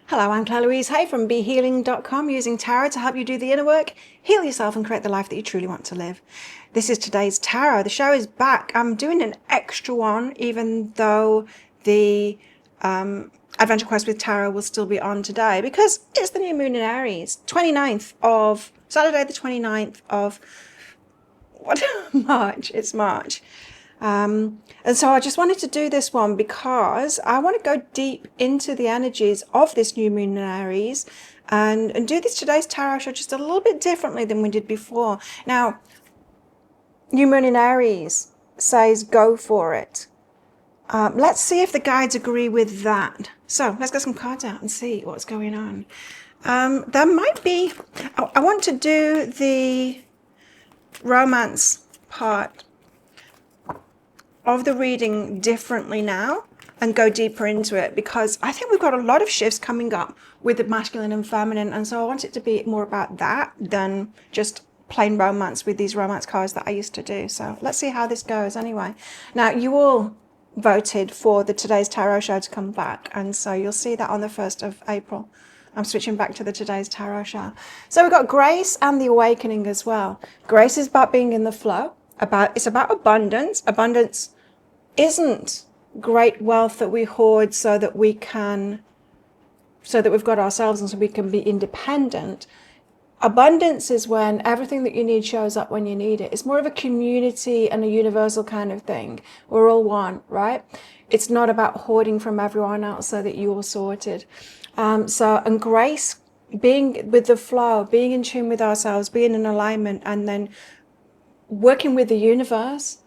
Hello, I'm Claire Louise Hay from BeHealing.com, using tarot to help you do the inner work, heal yourself and create the life that you truly want to live. This is today's tarot. The show is back. I'm doing an extra one, even though the Adventure Quest with Tarot will still be on today, because it's the new moon in Aries, Saturday the 29th of March. It's March. And so I just wanted to do this one because I want to go deep into the energies of this new moon in Aries and do today's tarot show just a little bit differently than we did before. Now, new moon in Aries says go for it. Let's see if the guides agree with that. So let's get some cards out and see what's going on. There might be, I want to do the romance part of the reading differently now and go deeper into it, because I think we've got a lot of shifts coming up with the masculine and feminine, and so I want it to be more about that than just plain romance with these romance cards that I used to do. So let's see how this goes anyway. Now, you all voted for the today's tarot show to come back, and so you'll see that on the 1st of April. I'm switching back to the today's tarot show. So we've got Grace and the Awakening as well. Grace is about being in the flow. It's about abundance. Abundance isn't great wealth that we hoard so that we've got ourselves and so we can be independent. Abundance is when everything that you need shows up when you need it. It's more of a community and a universal kind of thing. We're all one, right? It's not about hoarding from everyone else so that you're all sorted. And grace, being with the flow, being in tune with ourselves, being in alignment, and then working with the universe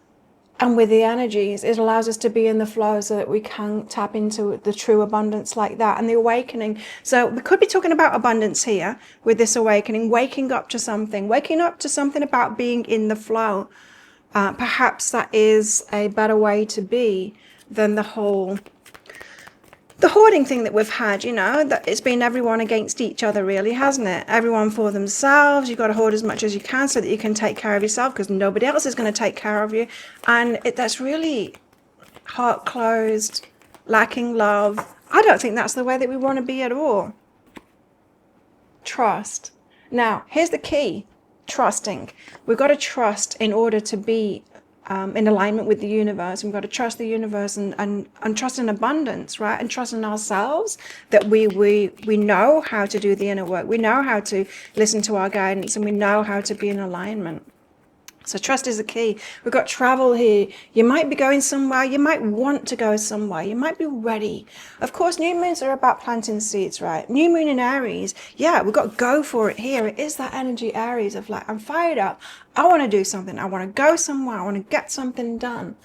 and with the energies, it allows us to be in the flow so that we can tap into the true abundance like that. And the awakening. So we could be talking about abundance here with this awakening, waking up to something about being in the flow. Perhaps that is a better way to be than the hoarding thing that we've had, that it's been everyone against each other, really, hasn't it? Everyone for themselves. You've got to hoard as much as you can so that you can take care of yourself, because nobody else is going to take care of you. And that's really heart closed, lacking love. I don't think that's the way that we want to be at all. Trust. Now, here's the key. Trusting. We've got to trust in order to be in alignment with the universe. We've got to trust the universe and trust in abundance, right? And trust in ourselves that we know how to do the inner work. We know how to listen to our guidance, and we know how to be in alignment. So trust is the key. We've got travel here. You might be going somewhere. You might want to go somewhere. You might be ready. Of course, new moons are about planting seeds, right? New moon in Aries. Yeah, we've got to go for it here. It is that energy Aries of like, I'm fired up. I want to do something. I want to go somewhere. I want to get something done.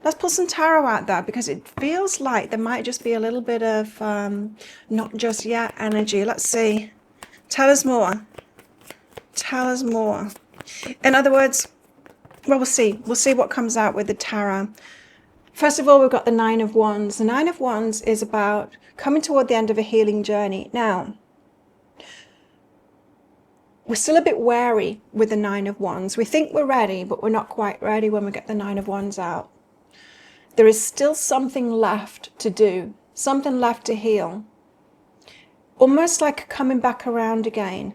Let's pull some tarot out there, because it feels like there might just be a little bit of not just yet energy. Let's see. Tell us more. Tell us more. In other words, well, we'll see. We'll see what comes out with the tarot. First of all, we've got the Nine of Wands. The Nine of Wands is about coming toward the end of a healing journey. Now, we're still a bit wary with the Nine of Wands. We think we're ready, but we're not quite ready when we get the Nine of Wands out. There is still something left to do, something left to heal. Almost like coming back around again.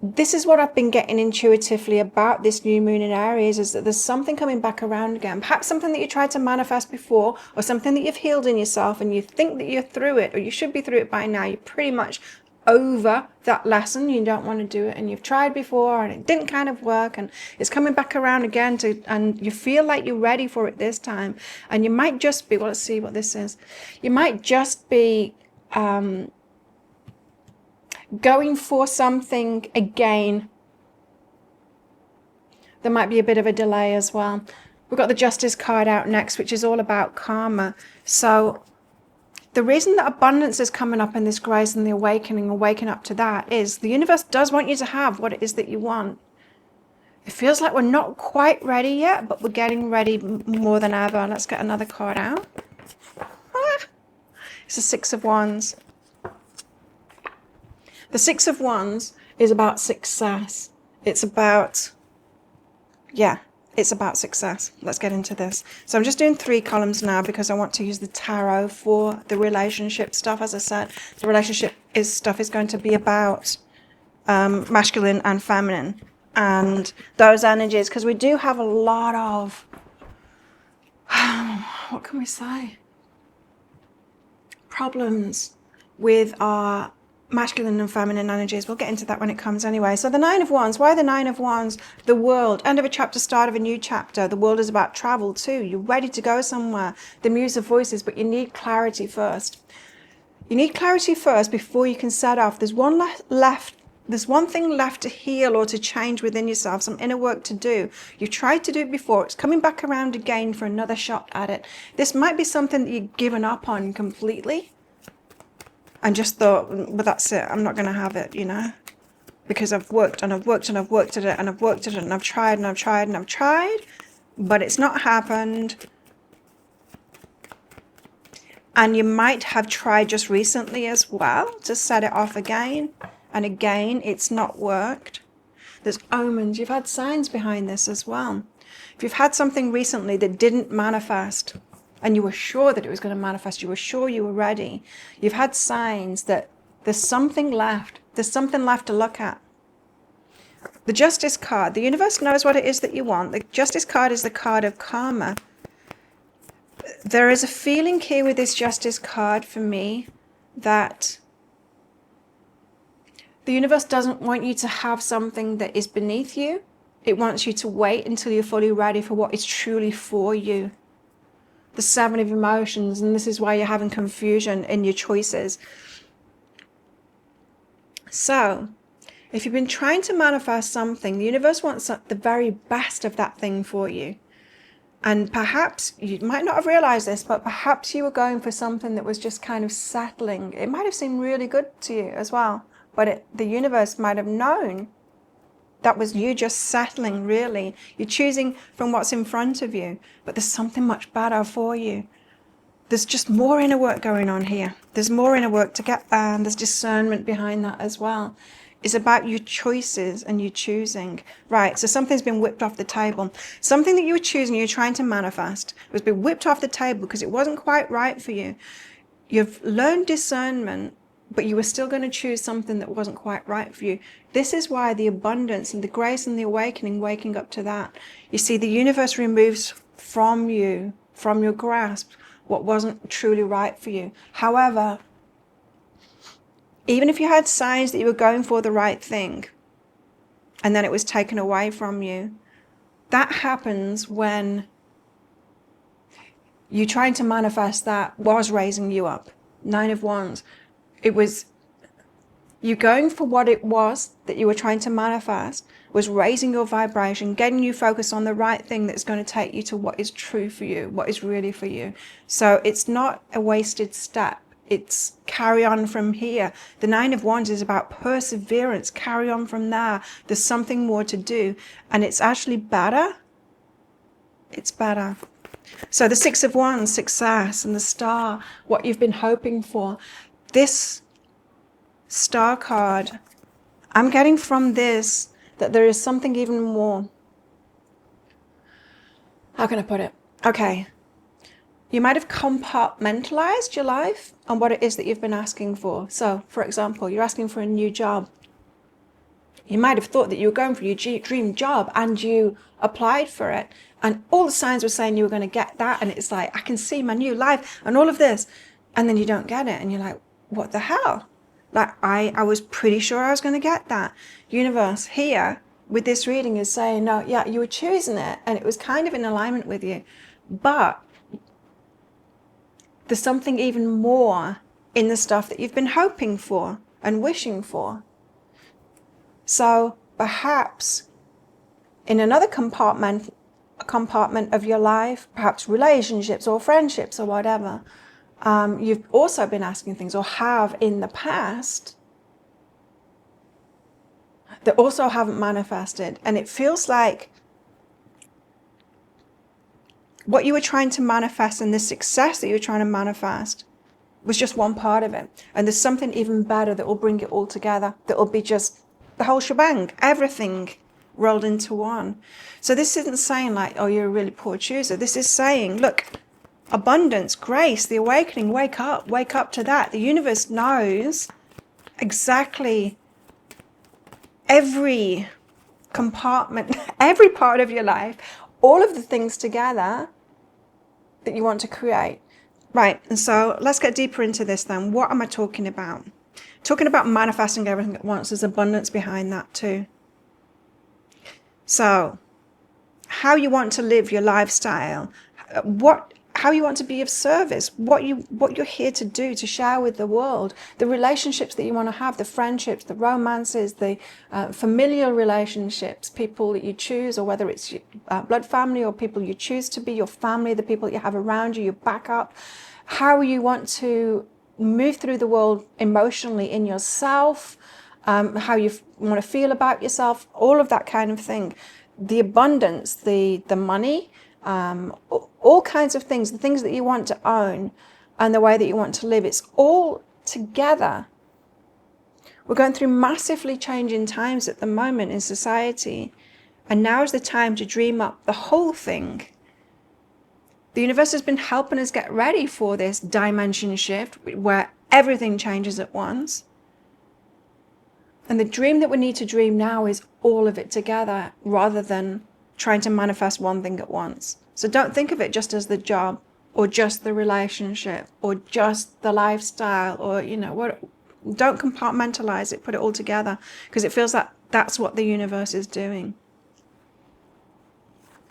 This is what I've been getting intuitively about this new moon in Aries, is that there's something coming back around again. Perhaps something that you tried to manifest before, or something that you've healed in yourself and you think that you're through it, or you should be through it by now. You're pretty much over that lesson. You don't want to do it, and you've tried before and it didn't kind of work, and it's coming back around again and you feel like you're ready for it this time. And you might just be, well, let's see what this is. You might just be going for something again. There might be a bit of a delay as well. We've got the Justice card out next, which is all about karma. So the reason that abundance is coming up in this Grace and the Awakening, and waking up to that, is the universe does want you to have what it is that you want. It feels like we're not quite ready yet, but we're getting ready more than ever. Let's get another card out. It's the Six of Wands. The Six of Wands is about success. It's about, it's about success. Let's get into this. So I'm just doing 3 columns now because I want to use the tarot for the relationship stuff. As I said, the relationship stuff is going to be about masculine and feminine and those energies, because we do have a lot of, what can we say, problems with our masculine and feminine energies. We'll get into that when it comes anyway. So the 9 of Wands, why the 9 of Wands? The world, end of a chapter, start of a new chapter. The world is about travel too. You're ready to go somewhere. The Muse of Voices, but you need clarity first. You need clarity first before you can set off. There's one thing left to heal or to change within yourself, some inner work to do. You've tried to do it before. It's coming back around again for another shot at it. This might be something that you've given up on completely and just thought, well, that's it. I'm not going to have it, you know, because I've worked and I've worked and I've worked at it and I've worked at it and I've tried and I've tried and I've tried, but it's not happened. And you might have tried just recently as well to set it off again. And again, it's not worked. There's omens. You've had signs behind this as well. If you've had something recently that didn't manifest, and you were sure that it was going to manifest, you were sure you were ready, you've had signs that there's something left. There's something left to look at. The Justice card. The universe knows what it is that you want. The Justice card is the card of karma. There is a feeling here with this Justice card for me that the universe doesn't want you to have something that is beneath you. It wants you to wait until you're fully ready for what is truly for you. The 7 of emotions, and this is why you're having confusion in your choices. So, if you've been trying to manifest something, the universe wants the very best of that thing for you. And perhaps, you might not have realized this, but perhaps you were going for something that was just kind of settling. It might have seemed really good to you as well. But the universe might have known that was you just settling, really. You're choosing from what's in front of you, but there's something much better for you. There's just more inner work going on here. There's more inner work to get there, and there's discernment behind that as well. It's about your choices and you choosing. Right, so something's been whipped off the table. Something that you were choosing, you were trying to manifest, was been whipped off the table because it wasn't quite right for you. You've learned discernment, but you were still going to choose something that wasn't quite right for you. This is why the abundance and the grace and the awakening, waking up to that. You see, the universe removes from you, from your grasp, what wasn't truly right for you. However, even if you had signs that you were going for the right thing, and then it was taken away from you, that happens when you trying to manifest that was raising you up. 9 of Wands. It was you going for what it was that you were trying to manifest, was raising your vibration, getting you focused on the right thing that's going to take you to what is true for you, what is really for you. So it's not a wasted step. It's carry on from here. The 9 of Wands is about perseverance. Carry on from there. There's something more to do. And it's actually better. It's better. So the 6 of Wands, success, and the star, what you've been hoping for. This star card, I'm getting from this that there is something even more. How can I put it? Okay. You might have compartmentalized your life on what it is that you've been asking for. So, for example, you're asking for a new job. You might have thought that you were going for your dream job and you applied for it. And all the signs were saying you were going to get that. And it's like, I can see my new life and all of this. And then you don't get it. And you're like, what the hell? Like, I was pretty sure I was going to get that. Universe here with this reading is saying, no, yeah, you were choosing it. And it was kind of in alignment with you. But there's something even more in the stuff that you've been hoping for and wishing for. So perhaps in another compartment of your life, perhaps relationships or friendships or whatever, you've also been asking things or have in the past that also haven't manifested. And it feels like what you were trying to manifest and the success that you were trying to manifest was just one part of it. And there's something even better that will bring it all together. That will be just the whole shebang. Everything rolled into one. So this isn't saying like, oh, you're a really poor chooser. This is saying, look, abundance, grace, the awakening, wake up to that. The universe knows exactly every compartment, every part of your life, all of the things together that you want to create. Right, and so let's get deeper into this then. What am I talking about? Talking about manifesting everything at once. There's abundance behind that too. So, how you want to live your lifestyle, how you want to be of service, what you're here to do, to share with the world, the relationships that you want to have, the friendships, the romances, the familial relationships, people that you choose, or whether it's blood family or people you choose to be your family, the people that you have around you, your backup, how you want to move through the world emotionally in yourself, how you want to feel about yourself, all of that kind of thing. The abundance, the money, all kinds of things, the things that you want to own and the way that you want to live, it's all together. We're going through massively changing times at the moment in society, and now is the time to dream up the whole thing. The universe has been helping us get ready for this dimension shift where everything changes at once. And the dream that we need to dream now is all of it together, rather than trying to manifest one thing at once. So don't think of it just as the job, or just the relationship, or just the lifestyle, or what. Don't compartmentalize it, put it all together, because it feels like that's what the universe is doing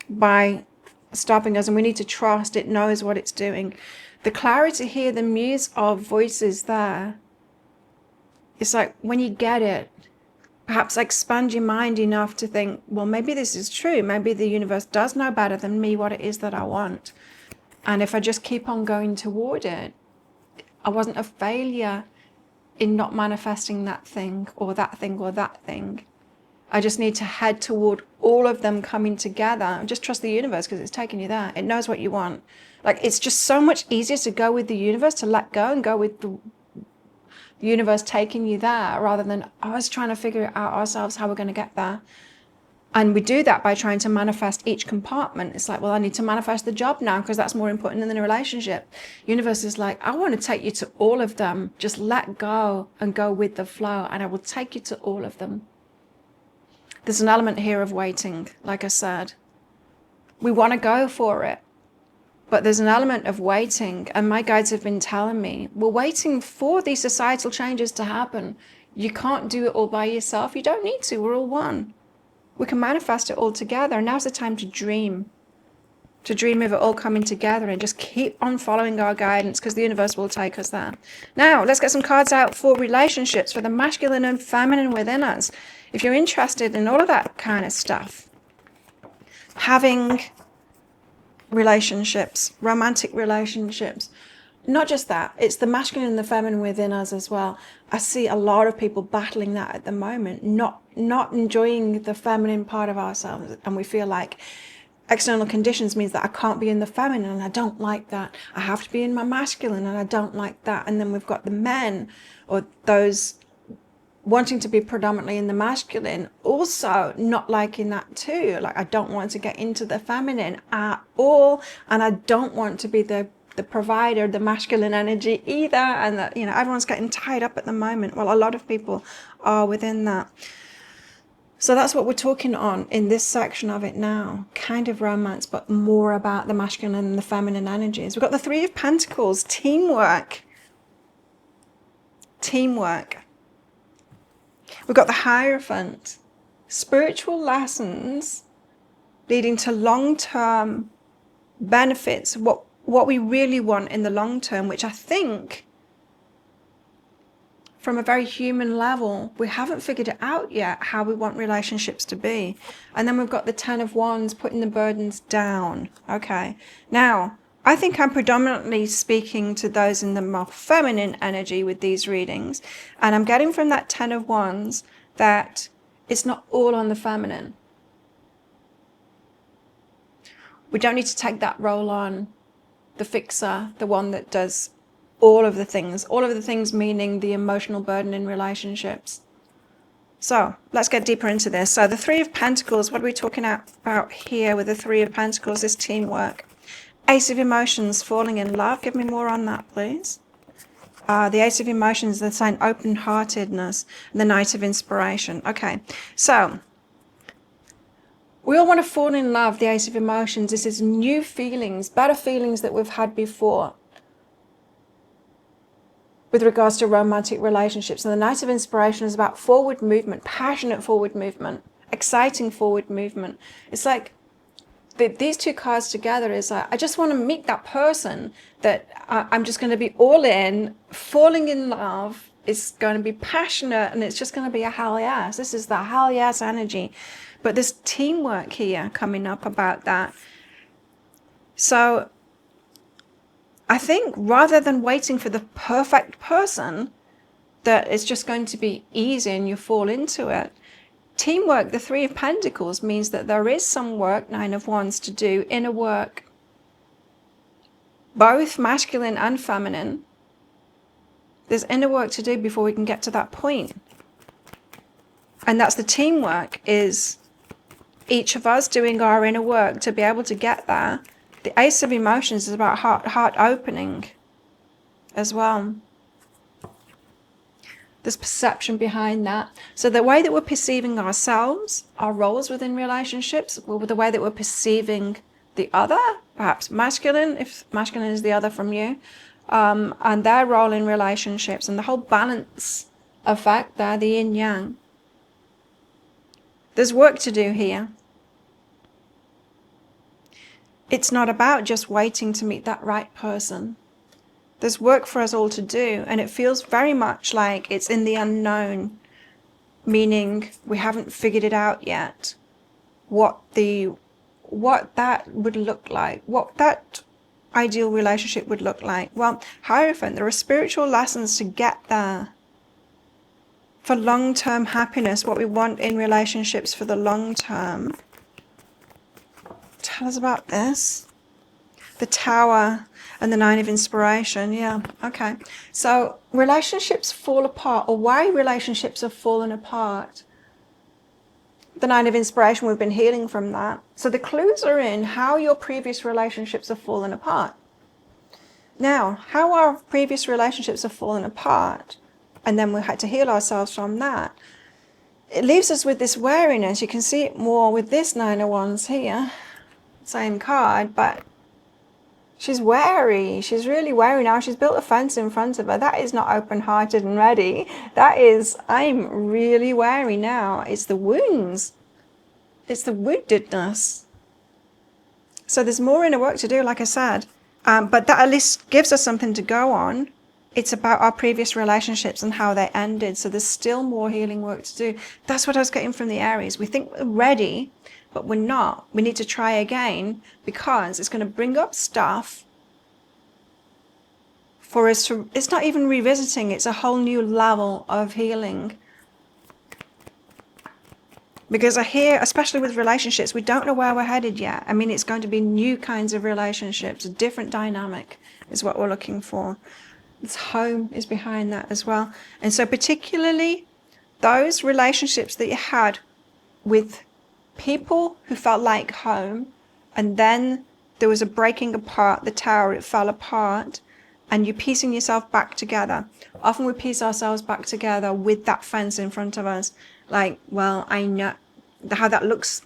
by stopping us, and we need to trust it knows what it's doing. The clarity here, the muse of voices there, it's like when you get it, perhaps expand your mind enough to think, well, maybe this is true. Maybe the universe does know better than me what it is that I want. And if I just keep on going toward it, I wasn't a failure in not manifesting that thing or that thing or that thing. I just need to head toward all of them coming together. Just trust the universe, because it's taking you there. It knows what you want. Like, it's just so much easier to go with the universe, to let go and go with the universe taking you there, rather than us trying to figure it out ourselves how we're going to get there. And we do that by trying to manifest each compartment. It's like, well, I need to manifest the job now because that's more important than the relationship. Universe is like, I want to take you to all of them. Just let go and go with the flow, and I will take you to all of them. There's an element here of waiting, like I said. We want to go for it, but there's an element of waiting. And my guides have been telling me, we're waiting for these societal changes to happen. You can't do it all by yourself. You don't need to. We're all one. We can manifest it all together. Now's the time to dream of it all coming together, and just keep on following our guidance, because the universe will take us there. Now, let's get some cards out for relationships, for the masculine and feminine within us. If you're interested in all of that kind of stuff, having relationships, romantic relationships, not just that, it's the masculine and the feminine within us as well. I see a lot of people battling that at the moment, not enjoying the feminine part of ourselves, and we feel like external conditions means that I can't be in the feminine, and I don't like that. I have to be in my masculine, and I don't like that. And then we've got the men, or those wanting to be predominantly in the masculine, also not liking that too. Like, I don't want to get into the feminine at all, and I don't want to be the provider, the masculine energy either. And that, everyone's getting tied up at the moment. Well, a lot of people are within that. So that's what we're talking on in this section of it now. Kind of romance, but more about the masculine and the feminine energies. We've got the Three of Pentacles, teamwork. Teamwork. We've got the Hierophant, spiritual lessons leading to long-term benefits, what we really want in the long term, which I think, from a very human level, we haven't figured it out yet, how we want relationships to be. And then we've got the Ten of Wands, putting the burdens down. Okay, now, I think I'm predominantly speaking to those in the more feminine energy with these readings. And I'm getting from that Ten of Wands that it's not all on the feminine. We don't need to take that role on, the fixer, the one that does all of the things meaning the emotional burden in relationships. So let's get deeper into this. So the Three of Pentacles, what are we talking about here with the Three of Pentacles? This teamwork. Ace of Emotions, falling in love. Give me more on that, please. The Ace of Emotions, they're saying open-heartedness. The Knight of Inspiration. Okay, so we all want to fall in love. The Ace of Emotions, this is new feelings, better feelings that we've had before with regards to romantic relationships. And the Knight of Inspiration is about forward movement, passionate forward movement, exciting forward movement. It's like these two cards together is like, I just want to meet that person that I'm just going to be all in, falling in love. It's going to be passionate and it's just going to be a hell yes. This is the hell yes energy. But there's teamwork here coming up about that. So I think rather than waiting for the perfect person that it's just going to be easy and you fall into it, teamwork, the Three of Pentacles, means that there is some work, Nine of Wands, to do, inner work, both masculine and feminine. There's inner work to do before we can get to that point. And that's the teamwork, is each of us doing our inner work to be able to get there. The Ace of Emotions is about heart opening as well. There's perception behind that. So the way that we're perceiving ourselves, our roles within relationships, the way that we're perceiving the other, perhaps masculine, if masculine is the other from you, and their role in relationships, and the whole balance effect there, the yin yang. There's work to do here. It's not about just waiting to meet that right person. There's work for us all to do, and it feels very much like it's in the unknown, meaning we haven't figured it out yet, what that would look like, what that ideal relationship would look like. Well, Hierophant, there are spiritual lessons to get there for long-term happiness, what we want in relationships for the long term. Tell us about this. The Tower and the Nine of Inspiration. Yeah, okay. So relationships fall apart, or why relationships have fallen apart. The Nine of Inspiration, we've been healing from that. So the clues are in how your previous relationships have fallen apart. Now, how our previous relationships have fallen apart, and then we had to heal ourselves from that. It leaves us with this wariness. You can see it more with this Nine of Wands here. Same card, but she's wary. She's really wary now. She's built a fence in front of her. That is not open-hearted and ready. That is, I'm really wary now. It's the wounds. It's the woundedness. So there's more inner work to do, like I said. But that at least gives us something to go on. It's about our previous relationships and how they ended. So there's still more healing work to do. That's what I was getting from the Aries. We think we're ready, but we're not. We need to try again, because it's going to bring up stuff for us to, it's not even revisiting, it's a whole new level of healing. Because I hear, especially with relationships, we don't know where we're headed yet. I mean, it's going to be new kinds of relationships, a different dynamic is what we're looking for. This home is behind that as well. And so particularly those relationships that you had with people who felt like home, and then there was a breaking apart, the Tower, it fell apart, and you're piecing yourself back together. Often we piece ourselves back together with that fence in front of us. Like, well, I know how that looks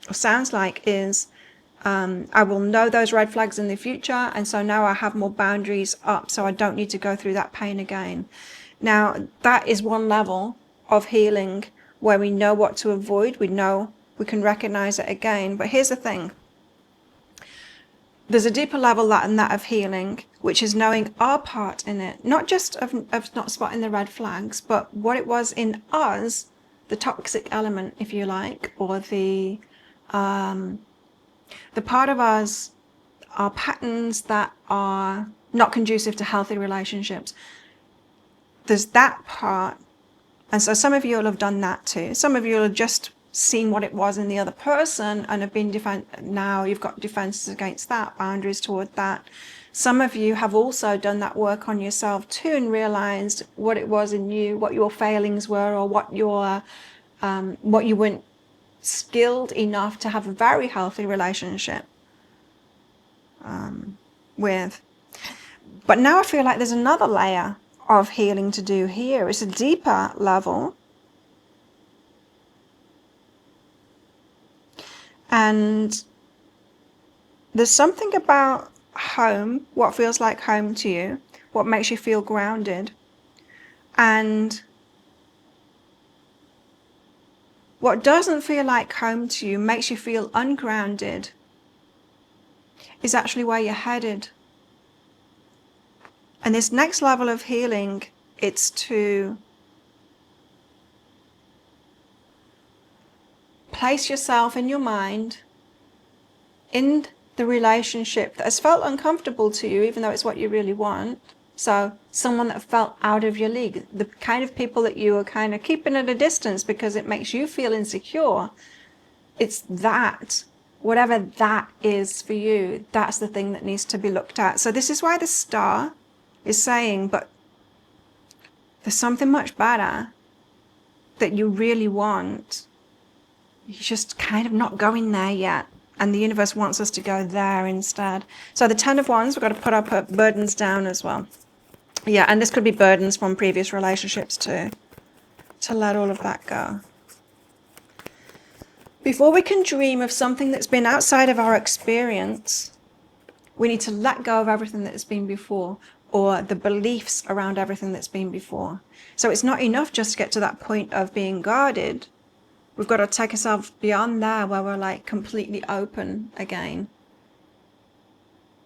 or sounds like is, I will know those red flags in the future, and so now I have more boundaries up, so I don't need to go through that pain again. Now, that is one level of healing where we know what to avoid, we know we can recognize it again. But here's the thing. There's a deeper level than that of healing, which is knowing our part in it. Not just of not spotting the red flags, but what it was in us, the toxic element, if you like, or the part of us, our patterns that are not conducive to healthy relationships. There's that part. And so some of you will have done that too. Some of you will have just seen what it was in the other person and have been now you've got defenses against that, boundaries toward that. Some of you have also done that work on yourself too and realized what it was in you, what your failings were, or what you weren't skilled enough to have a very healthy relationship with. But now I feel like there's another layer of healing to do here. It's a deeper level. And there's something about home, what feels like home to you, what makes you feel grounded, and what doesn't feel like home to you, makes you feel ungrounded, is actually where you're headed. And this next level of healing, it's to place yourself in your mind in the relationship that has felt uncomfortable to you, even though it's what you really want. So someone that felt out of your league, the kind of people that you are kind of keeping at a distance because it makes you feel insecure. It's that, whatever that is for you, that's the thing that needs to be looked at. So this is why the star is saying, but there's something much better that you really want. You're just kind of not going there yet. And the universe wants us to go there instead. So the 10 of Wands, we've got to put our burdens down as well. Yeah, and this could be burdens from previous relationships too. To let all of that go. Before we can dream of something that's been outside of our experience, we need to let go of everything that's been before, or the beliefs around everything that's been before. So it's not enough just to get to that point of being guarded. We've got to take ourselves beyond there where we're like completely open again.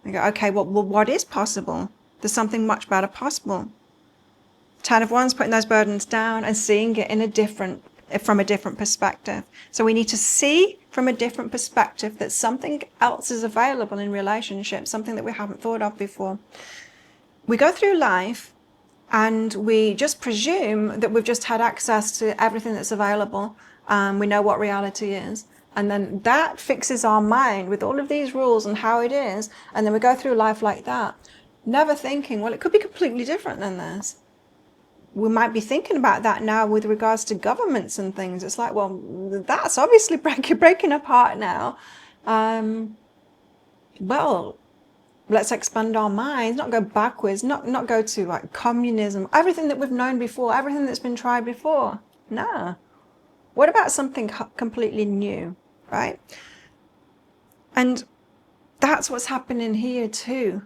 And go, okay, well, what is possible? There's something much better possible. 10 of Wands, putting those burdens down and seeing it from a different perspective. So we need to see from a different perspective that something else is available in relationships, something that we haven't thought of before. We go through life and we just presume that we've just had access to everything that's available. We know what reality is. And then that fixes our mind with all of these rules and how it is. And then we go through life like that, never thinking, well, it could be completely different than this. We might be thinking about that now with regards to governments and things. It's like, well, that's obviously breaking apart now. Well, let's expand our minds, not go backwards, not go to like communism, everything that we've known before, everything that's been tried before. No. What about something completely new, right? And that's what's happening here too.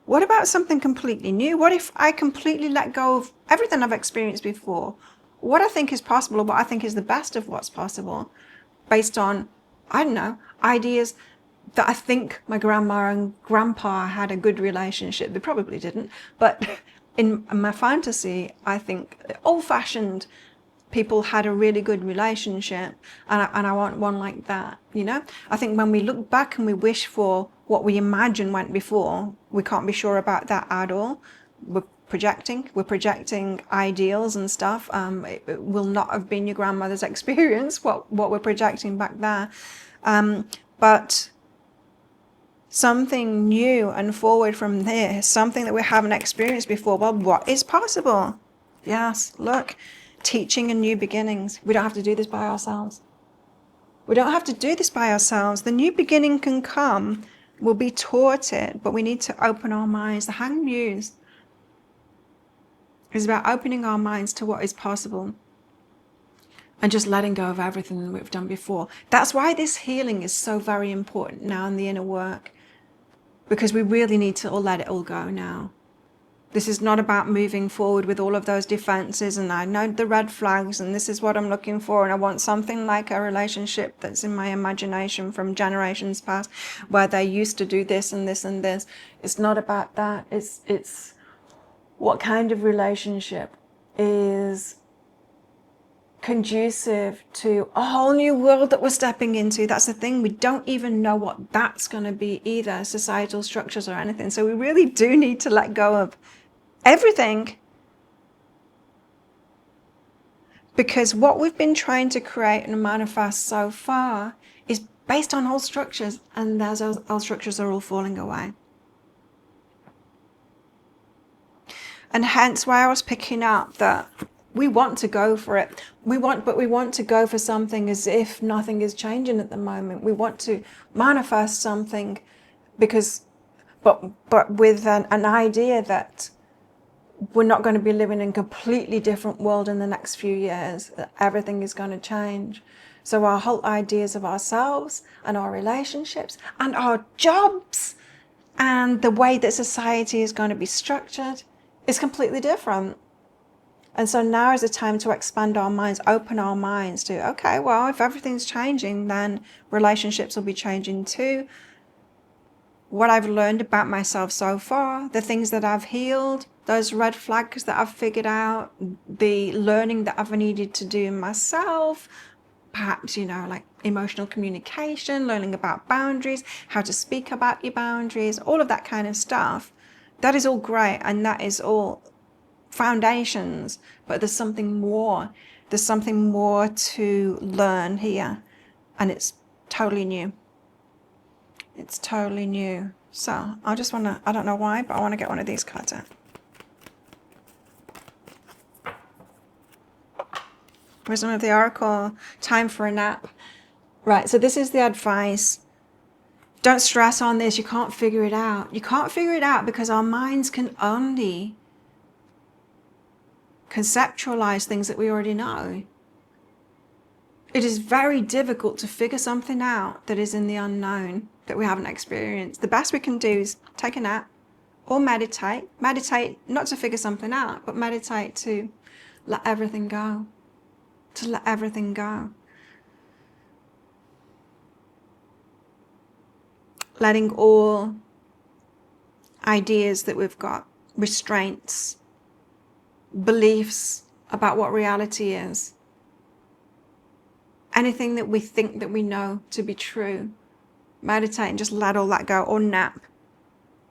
What about something completely new? What if I completely let go of everything I've experienced before? What I think is possible, or what I think is the best of what's possible, based on, I don't know, ideas that I think my grandma and grandpa had a good relationship. They probably didn't, but in my fantasy, I think old-fashioned people had a really good relationship, and I want one like that, you know? I think when we look back and we wish for what we imagine went before, we can't be sure about that at all. We're projecting ideals and stuff. It will not have been your grandmother's experience, what we're projecting back there. But something new and forward from there, something that we haven't experienced before. Well, what is possible? Yes, look. Teaching and new beginnings. We don't have to do this by ourselves. We don't have to do this by ourselves. The new beginning can come. We'll be taught it, but we need to open our minds. The Hanged Muse is about opening our minds to what is possible and just letting go of everything that we've done before. That's why this healing is so very important now in the inner work, because we really need to all let it all go now. This is not about moving forward with all of those defenses and I know the red flags and this is what I'm looking for and I want something like a relationship that's in my imagination from generations past where they used to do this and this and this. It's not about that. It's what kind of relationship is conducive to a whole new world that we're stepping into. That's the thing. We don't even know what that's going to be either, societal structures or anything. So we really do need to let go of everything, because what we've been trying to create and manifest so far is based on old structures, and those old structures are all falling away. And hence why I was picking up that we want to go for it. But we want to go for something as if nothing is changing at the moment. We want to manifest something because, but with an idea that we're not going to be living in a completely different world in the next few years. That everything is going to change. So our whole ideas of ourselves and our relationships and our jobs and the way that society is going to be structured is completely different. And so now is the time to expand our minds, open our minds to, okay, well, if everything's changing, then relationships will be changing too. What I've learned about myself so far, the things that I've healed, those red flags that I've figured out, the learning that I've needed to do myself, perhaps, like emotional communication, learning about boundaries, how to speak about your boundaries, all of that kind of stuff. That is all great, and that is all foundations, but there's something more. There's something more to learn here, and it's totally new. It's totally new. So I just want to, I don't know why, but I want to get one of these cards out. Wisdom of the Oracle, time for a nap. Right, so this is the advice. Don't stress on this. You can't figure it out. You can't figure it out because our minds can only conceptualize things that we already know. It is very difficult to figure something out that is in the unknown, that we haven't experienced. The best we can do is take a nap or meditate. Meditate not to figure something out, but meditate to let everything go. To let everything go. Letting all ideas that we've got, restraints, beliefs about what reality is, anything that we think that we know to be true, meditate and just let all that go, or nap.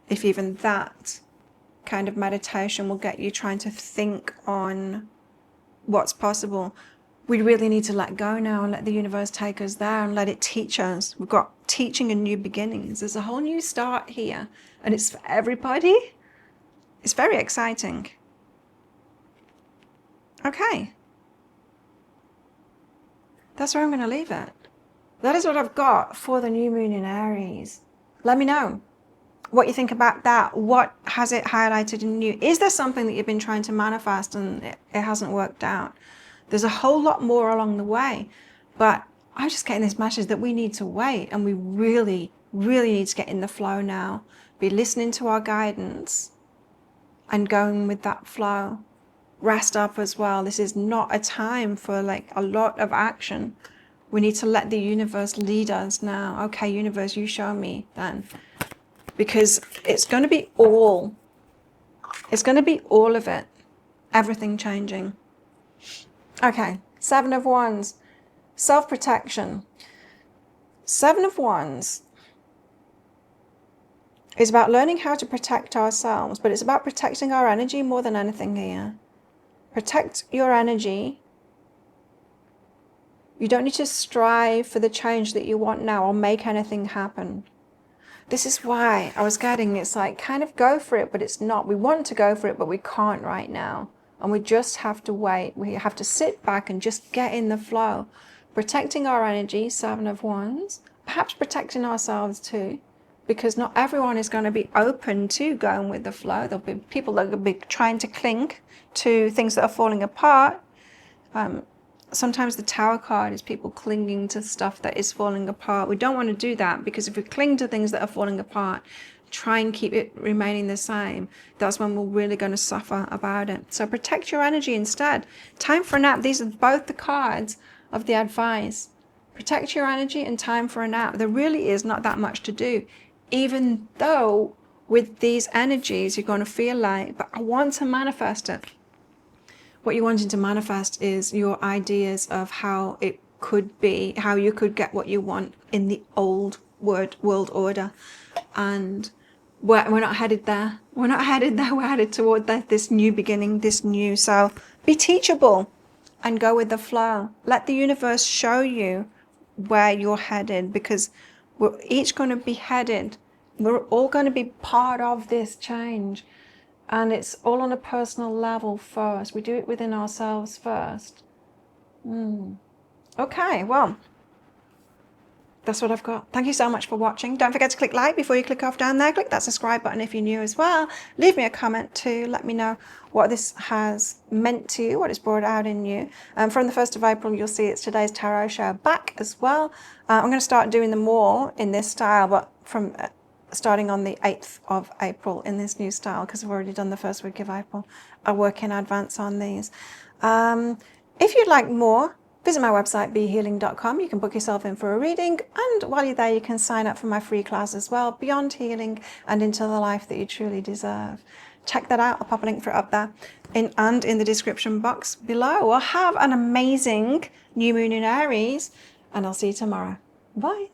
If even that kind of meditation will get you trying to think on what's possible. We really need to let go now and let the universe take us there and let it teach us. We've got teaching and new beginnings. There's a whole new start here, and it's for everybody. It's very exciting. Okay. That's where I'm going to leave it. That is what I've got for the new moon in Aries. Let me know what you think about that. What has it highlighted in you? Is there something that you've been trying to manifest and it hasn't worked out? There's a whole lot more along the way, but I'm just getting this message that we need to wait, and we really, really need to get in the flow now. Be listening to our guidance and going with that flow. Rest up as well. This is not a time for like a lot of action. We need to let the universe lead us now. Okay, universe, you show me then. Because it's going to be all of it. Everything changing. Okay, 7 of Wands. Self-protection. 7 of Wands is about learning how to protect ourselves, but it's about protecting our energy more than anything here. Protect your energy. You don't need to strive for the change that you want now or make anything happen. This is why I was getting, it's like kind of go for it, but it's not. We want to go for it, but we can't right now. And we just have to wait. We have to sit back and just get in the flow. Protecting our energy, 7 of Wands. Perhaps protecting ourselves too. Because not everyone is going to be open to going with the flow. There'll be people that will be trying to cling to things that are falling apart. Sometimes the Tower card is people clinging to stuff that is falling apart. We don't want to do that, because if we cling to things that are falling apart, try and keep it remaining the same, that's when we're really going to suffer about it. So protect your energy instead. Time for a nap. These are both the cards of the advice. Protect your energy and time for a nap. There really is not that much to do, even though with these energies you're going to feel like, but I want to manifest it. What you're wanting to manifest is your ideas of how it could be, how you could get what you want in the old world order. And we're not headed there. We're not headed there. We're headed toward this new beginning, this new. So be teachable and go with the flow. Let the universe show you where you're headed, because we're each going to be headed. We're all going to be part of this change. And it's all on a personal level first. We do it within ourselves first. Okay, well, that's what I've got. Thank you so much for watching. Don't forget to click like before you click off down there. Click that subscribe button if you're new as well. Leave me a comment too. Let me know what this has meant to you, what it's brought out in you. From the 1st of April, you'll see it's today's tarot show back as well. I'm going to start doing them more in this style, but from starting on the 8th of April in this new style, because I've already done the first week of April. I work in advance on these. If you'd like more, visit my website, behealing.com. You can book yourself in for a reading, and while you're there, you can sign up for my free class as well, Beyond Healing and Into the Life That You Truly Deserve. Check that out. I'll pop a link for it up there and in the description box below. Well, have an amazing new moon in Aries, and I'll see you tomorrow. Bye.